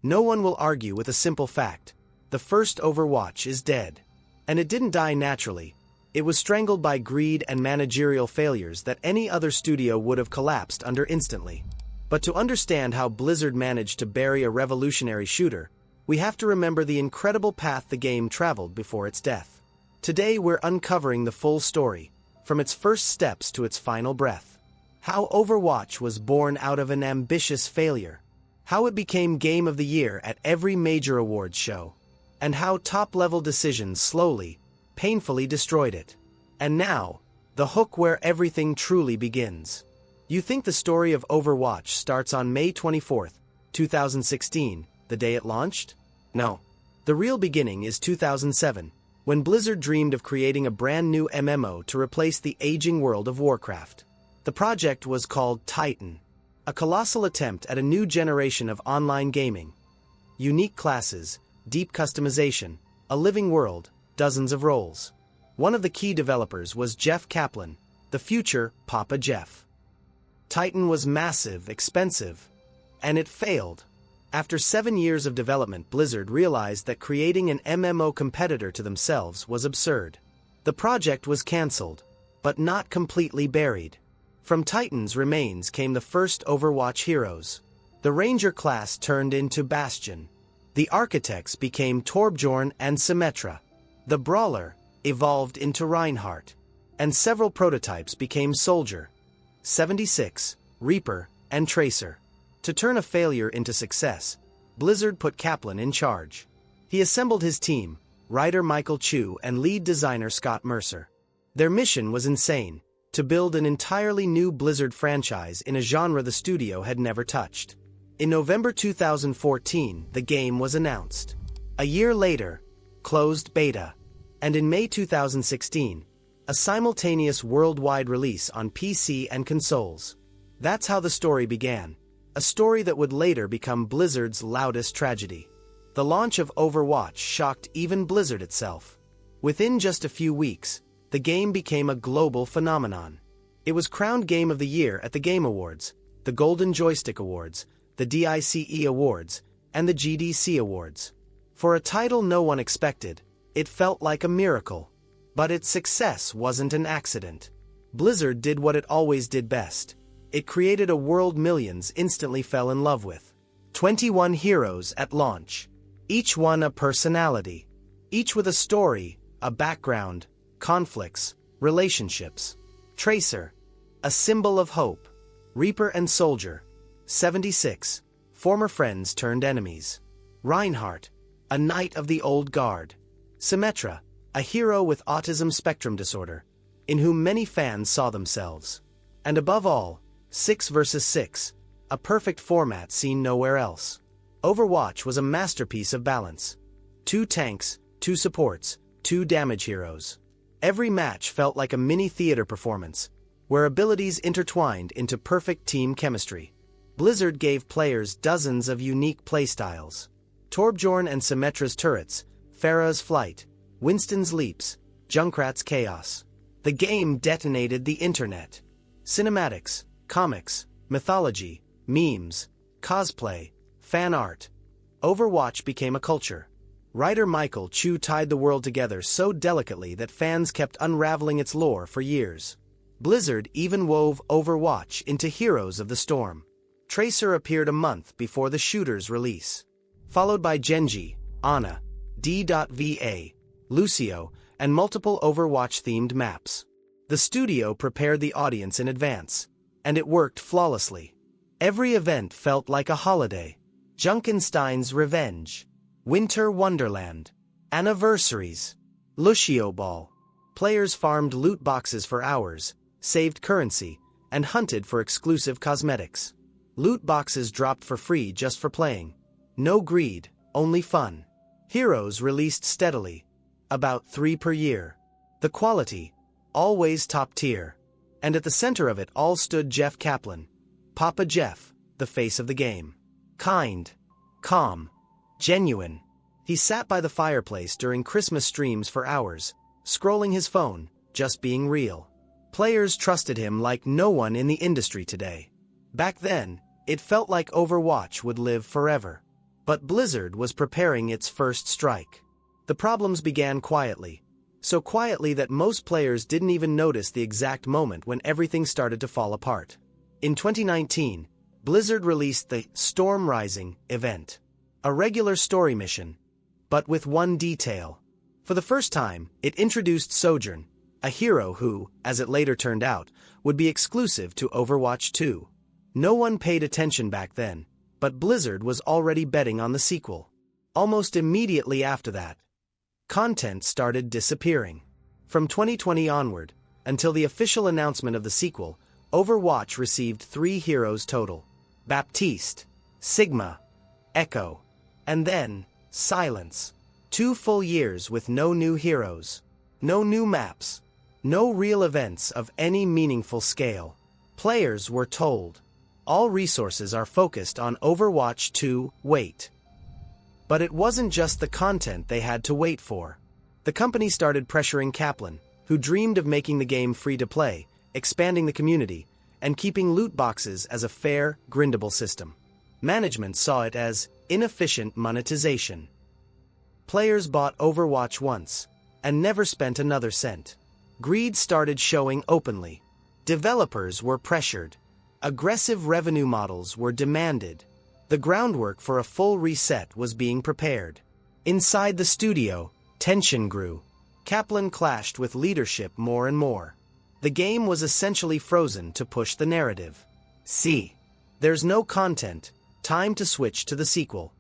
No one will argue with a simple fact. The first Overwatch is dead. And it didn't die naturally. It was strangled by greed and managerial failures that any other studio would have collapsed under instantly. But to understand how Blizzard managed to bury a revolutionary shooter, we have to remember the incredible path the game traveled before its death. Today we're uncovering the full story, from its first steps to its final breath. How Overwatch was born out of an ambitious failure. How it became Game of the Year at every major awards show. And how top-level decisions slowly, painfully destroyed it. And now, the hook where everything truly begins. You think the story of Overwatch starts on May 24, 2016, the day it launched? No. The real beginning is 2007, when Blizzard dreamed of creating a brand new MMO to replace the aging world of Warcraft. The project was called Titan, a colossal attempt at a new generation of online gaming. Unique classes, deep customization, a living world, dozens of roles. One of the key developers was Jeff Kaplan, the future Papa Jeff. Titan was massive, expensive, and it failed. After 7 years of development, Blizzard realized that creating an MMO competitor to themselves was absurd. The project was cancelled, but not completely buried. From Titan's remains came the first Overwatch heroes. The Ranger class turned into Bastion. The Architects became Torbjorn and Symmetra. The Brawler evolved into Reinhardt. And several prototypes became Soldier, 76, Reaper, and Tracer. To turn a failure into success, Blizzard put Kaplan in charge. He assembled his team, writer Michael Chu and lead designer Scott Mercer. Their mission was insane, to build an entirely new Blizzard franchise in a genre the studio had never touched. In November 2014, the game was announced. A year later, closed beta. And in May 2016, a simultaneous worldwide release on PC and consoles. That's how the story began. A story that would later become Blizzard's loudest tragedy. The launch of Overwatch shocked even Blizzard itself. Within just a few weeks, the game became a global phenomenon. It was crowned Game of the Year at the Game Awards, the Golden Joystick Awards, the DICE Awards, and the GDC Awards. For a title no one expected, it felt like a miracle. But its success wasn't an accident. Blizzard did what it always did best. It created a world millions instantly fell in love with. 21 heroes at launch. Each one a personality. Each with a story, a background, conflicts, relationships. Tracer, a symbol of hope. Reaper and Soldier, 76, former friends turned enemies. Reinhardt, a knight of the old guard. Symmetra, a hero with autism spectrum disorder, in whom many fans saw themselves. And above all, 6 versus 6, a perfect format seen nowhere else. Overwatch was a masterpiece of balance. 2 tanks, 2 supports, 2 damage heroes. Every match felt like a mini theater performance, where abilities intertwined into perfect team chemistry. Blizzard gave players dozens of unique playstyles. Torbjorn and Symmetra's turrets, Pharah's flight, Winston's leaps, Junkrat's chaos. The game detonated the internet. Cinematics, comics, mythology, memes, cosplay, fan art. Overwatch became a culture. Writer Michael Chu tied the world together so delicately that fans kept unraveling its lore for years. Blizzard even wove Overwatch into Heroes of the Storm. Tracer appeared a month before the shooter's release, followed by Genji, Ana, D.Va, Lucio, and multiple Overwatch-themed maps. The studio prepared the audience in advance, and it worked flawlessly. Every event felt like a holiday. Junkenstein's Revenge, Winter Wonderland, Anniversaries, Lucio Ball. Players farmed loot boxes for hours, saved currency, and hunted for exclusive cosmetics. Loot boxes dropped for free just for playing. No greed, only fun. Heroes released steadily, about 3 per year. The quality, always top tier. And at the center of it all stood Jeff Kaplan, Papa Jeff, the face of the game. Kind, calm, genuine. He sat by the fireplace during Christmas streams for hours, scrolling his phone, just being real. Players trusted him like no one in the industry today. Back then, it felt like Overwatch would live forever. But Blizzard was preparing its first strike. The problems began quietly, so quietly that most players didn't even notice the exact moment when everything started to fall apart. In 2019, Blizzard released the Storm Rising event, a regular story mission, but with one detail. For the first time, it introduced Sojourn, a hero who, as it later turned out, would be exclusive to Overwatch 2. No one paid attention back then, but Blizzard was already betting on the sequel. Almost immediately after that, content started disappearing. From 2020 onward, until the official announcement of the sequel, Overwatch received 3 heroes total: Baptiste, Sigma, Echo, and then silence. 2 full years with no new heroes, no new maps, no real events of any meaningful scale. Players were told, all resources are focused on Overwatch 2, wait. But it wasn't just the content they had to wait for. The company started pressuring Kaplan, who dreamed of making the game free to play, expanding the community, and keeping loot boxes as a fair, grindable system. Management saw it as inefficient monetization. Players bought Overwatch once, and never spent another cent. Greed started showing openly. Developers were pressured. Aggressive revenue models were demanded. The groundwork for a full reset was being prepared. Inside the studio, tension grew. Kaplan clashed with leadership more and more. The game was essentially frozen to push the narrative. See, there's no content, time to switch to the sequel.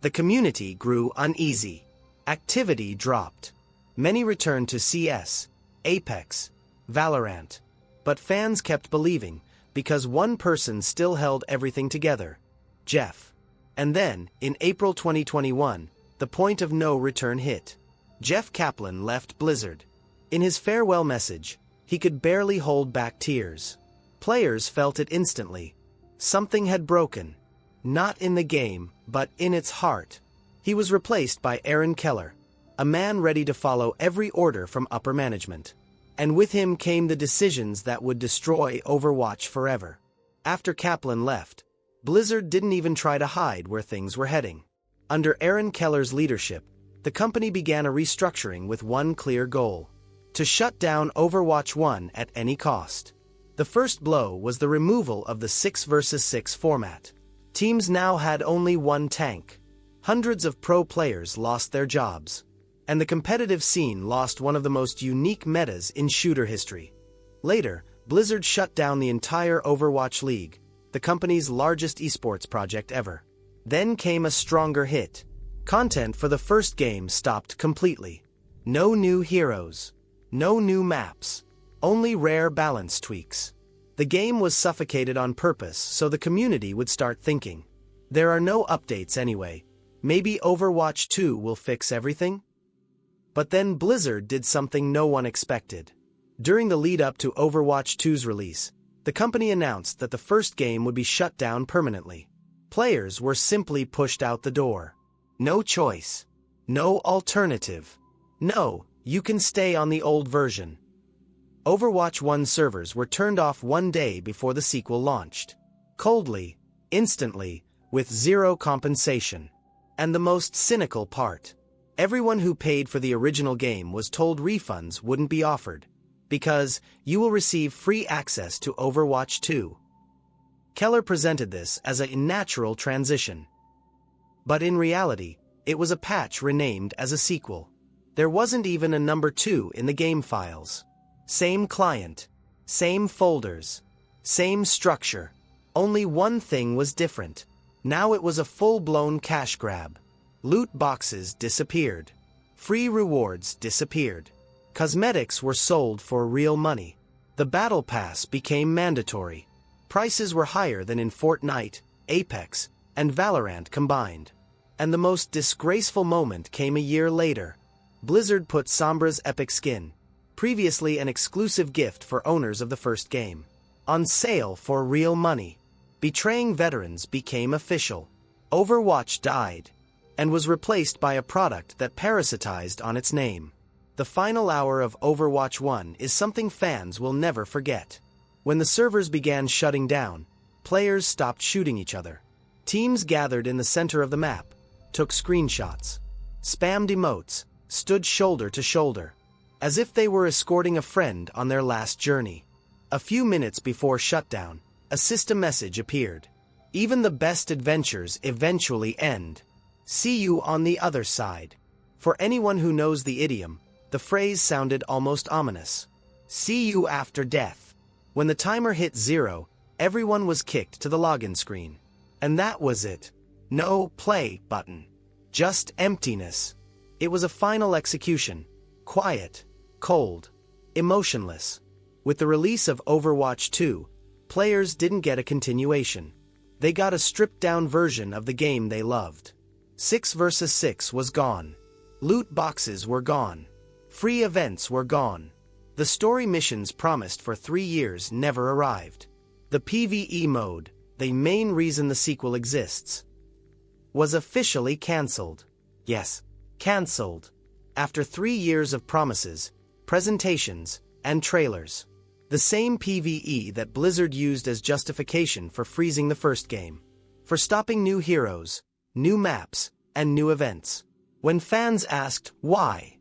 The community grew uneasy. Activity dropped. Many returned to CS, Apex, Valorant. But fans kept believing, because one person still held everything together: Jeff. And then, in April 2021, the point of no return hit. Jeff Kaplan left Blizzard. In his farewell message, he could barely hold back tears. Players felt it instantly. Something had broken. Not in the game, but in its heart. He was replaced by Aaron Keller, a man ready to follow every order from upper management. And with him came the decisions that would destroy Overwatch forever. After Kaplan left, Blizzard didn't even try to hide where things were heading. Under Aaron Keller's leadership, the company began a restructuring with one clear goal: to shut down Overwatch 1 at any cost. The first blow was the removal of the 6 vs 6 format. Teams now had only one tank. Hundreds of pro players lost their jobs. And the competitive scene lost one of the most unique metas in shooter history. Later, Blizzard shut down the entire Overwatch League, the company's largest esports project ever. Then came a stronger hit. Content for the first game stopped completely. No new heroes. No new maps. Only rare balance tweaks. The game was suffocated on purpose so the community would start thinking, there are no updates anyway. Maybe Overwatch 2 will fix everything? But then Blizzard did something no one expected. During the lead-up to Overwatch 2's release, the company announced that the first game would be shut down permanently. Players were simply pushed out the door. No choice. No alternative. No, you can stay on the old version. Overwatch 1 servers were turned off one day before the sequel launched. Coldly, instantly, with zero compensation. And the most cynical part: everyone who paid for the original game was told refunds wouldn't be offered, because you will receive free access to Overwatch 2. Keller presented this as a natural transition. But in reality, it was a patch renamed as a sequel. There wasn't even a number 2 in the game files. Same client, same folders, same structure. Only one thing was different. Now it was a full-blown cash grab. Loot boxes disappeared. Free rewards disappeared. Cosmetics were sold for real money. The Battle Pass became mandatory. Prices were higher than in Fortnite, Apex, and Valorant combined. And the most disgraceful moment came a year later. Blizzard put Sombra's epic skin, previously an exclusive gift for owners of the first game, on sale for real money. Betraying veterans became official. Overwatch died, and was replaced by a product that parasitized on its name. The final hour of Overwatch 1 is something fans will never forget. When the servers began shutting down, players stopped shooting each other. Teams gathered in the center of the map, took screenshots, spammed emotes, stood shoulder to shoulder, as if they were escorting a friend on their last journey. A few minutes before shutdown, a system message appeared. Even the best adventures eventually end. See you on the other side. For anyone who knows the idiom, the phrase sounded almost ominous. See you after death. When the timer hit 0, everyone was kicked to the login screen. And that was it. No play button. Just emptiness. It was a final execution. Quiet, cold, emotionless. With the release of Overwatch 2, players didn't get a continuation. They got a stripped-down version of the game they loved. 6 vs 6 was gone. Loot boxes were gone. Free events were gone. The story missions promised for 3 years never arrived. The PvE mode, the main reason the sequel exists, was officially cancelled. Yes, cancelled. After 3 years of promises, presentations, and trailers. The same PvE that Blizzard used as justification for freezing the first game. For stopping new heroes, new maps, and new events. When fans asked why,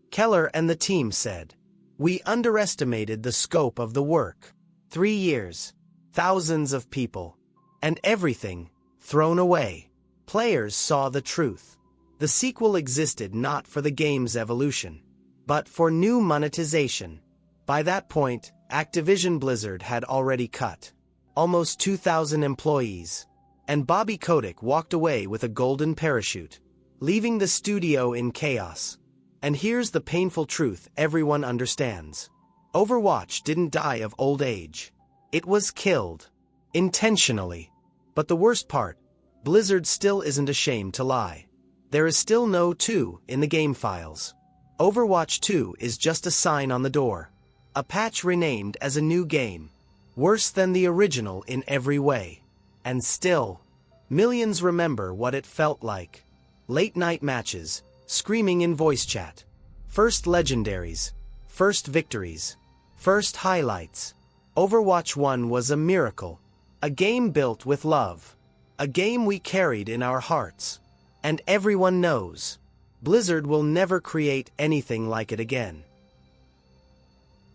Keller and the team said, "We underestimated the scope of the work. 3 years, thousands of people, and everything thrown away." Players saw the truth. The sequel existed not for the game's evolution, but for new monetization. By that point, Activision Blizzard had already cut almost 2,000 employees, and Bobby Kotick walked away with a golden parachute, leaving the studio in chaos. And here's the painful truth everyone understands. Overwatch didn't die of old age. It was killed. Intentionally. But the worst part, Blizzard still isn't ashamed to lie. There is still no 2 in the game files. Overwatch 2 is just a sign on the door. A patch renamed as a new game. Worse than the original in every way. And still, millions remember what it felt like. Late-night matches, screaming in voice chat. First legendaries, first victories, first highlights. Overwatch 1 was a miracle. A game built with love. A game we carried in our hearts. And everyone knows, Blizzard will never create anything like it again.